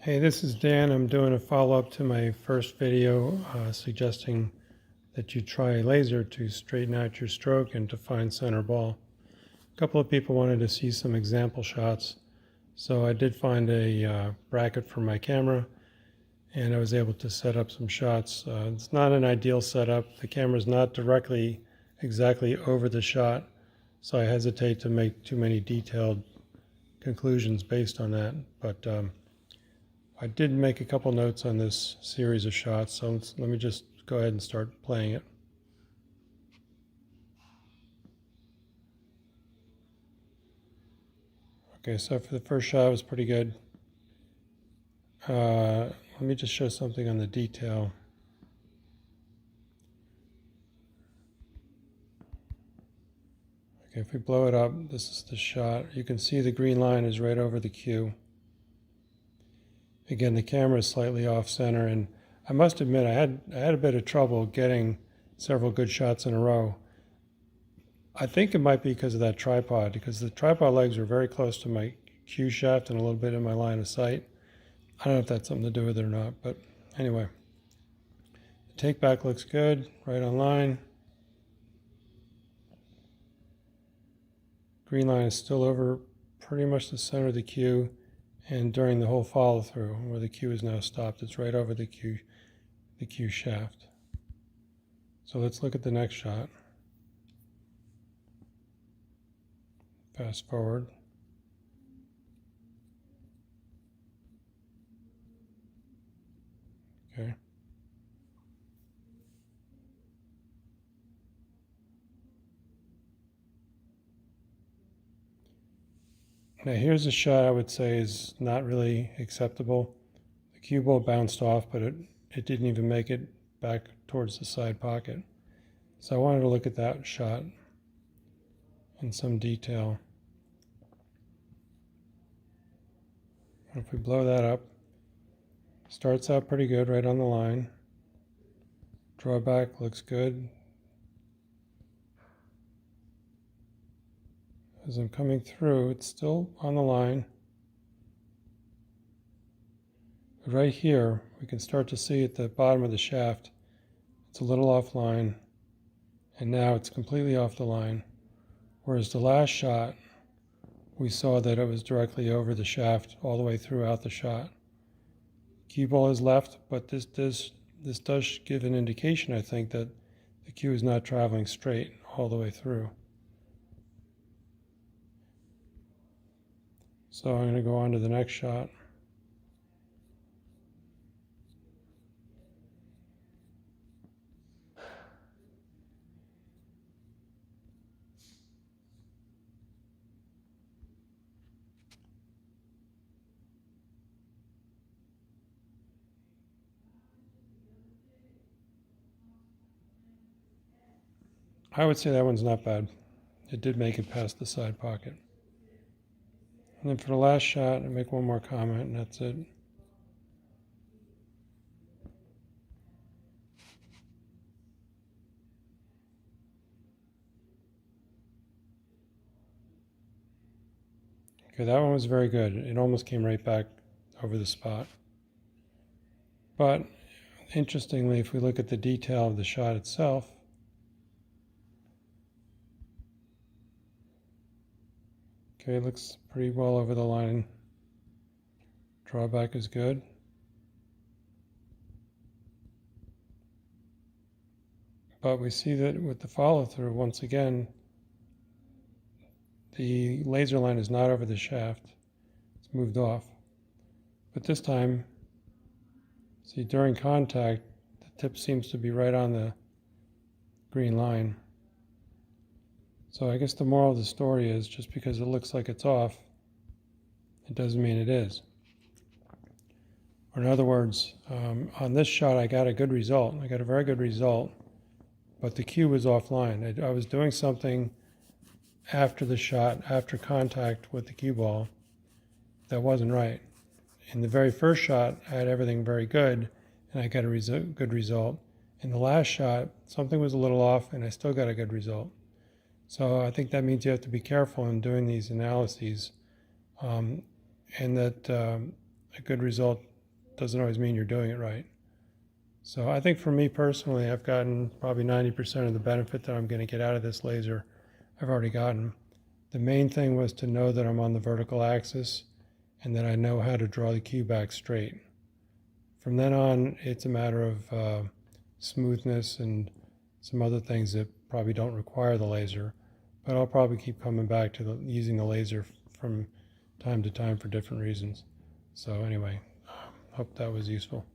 Hey, this is Dan. I'm doing a follow-up to my first video suggesting that you try a laser to straighten out your stroke and to find center ball. A couple of people wanted to see some example shots, so I did find a bracket for my camera and I was able to set up some shots. It's not an ideal setup. The camera's not directly exactly over the shot, so I hesitate to make too many detailed conclusions based on that, but I did make a couple notes on this series of shots, so let me just go ahead and start playing it. Okay, so for the first shot, it was pretty good. Let me just show something on the detail. Okay, if we blow it up, this is the shot. You can see the green line is right over the cue. Again, the camera is slightly off center, and I must admit I had a bit of trouble getting several good shots in a row. I think it might be because of that tripod, because the tripod legs are very close to my cue shaft and a little bit in my line of sight. I don't know if that's something to do with it or not, but anyway. The take back looks good, right on line. Green line is still over pretty much the center of the cue. And during the whole follow through, where the cue is now stopped, it's right over the cue shaft. So let's look at the next shot. Fast forward. Okay. Now here's a shot I would say is not really acceptable. The cue ball bounced off, but it didn't even make it back towards the side pocket. So I wanted to look at that shot in some detail. If we blow that up, starts out pretty good right on the line. Drawback looks good. As I'm coming through, it's still on the line. But right here, we can start to see at the bottom of the shaft, it's a little offline, and now it's completely off the line. Whereas the last shot, we saw that it was directly over the shaft all the way throughout the shot. Cue ball is left, but this does give an indication, I think, that the cue is not traveling straight all the way through. So I'm going to go on to the next shot. I would say that one's not bad. It did make it past the side pocket. And then for the last shot, I make one more comment, and that's it. Okay, that one was very good. It almost came right back over the spot. But interestingly, if we look at the detail of the shot itself, okay, it looks pretty well over the line. Drawback is good. But we see that with the follow through, once again, the laser line is not over the shaft. It's moved off. But this time, see, during contact, the tip seems to be right on the green line. So I guess the moral of the story is just because it looks like it's off, it doesn't mean it is. Or in other words, on this shot I got a good result. I got a very good result, but the cue was offline. I was doing something after the shot, after contact with the cue ball, that wasn't right. In the very first shot, I had everything very good, and I got a good result. In the last shot, something was a little off, and I still got a good result. So I think that means you have to be careful in doing these analyses, and that, a good result doesn't always mean you're doing it right. So I think for me personally, I've gotten probably 90% of the benefit that I'm going to get out of this laser. I've already gotten. The main thing was to know that I'm on the vertical axis and that I know how to draw the cue back straight. From then on, it's a matter of smoothness and some other things that probably don't require the laser, but I'll probably keep coming back to using the laser from time to time for different reasons. So anyway, hope that was useful.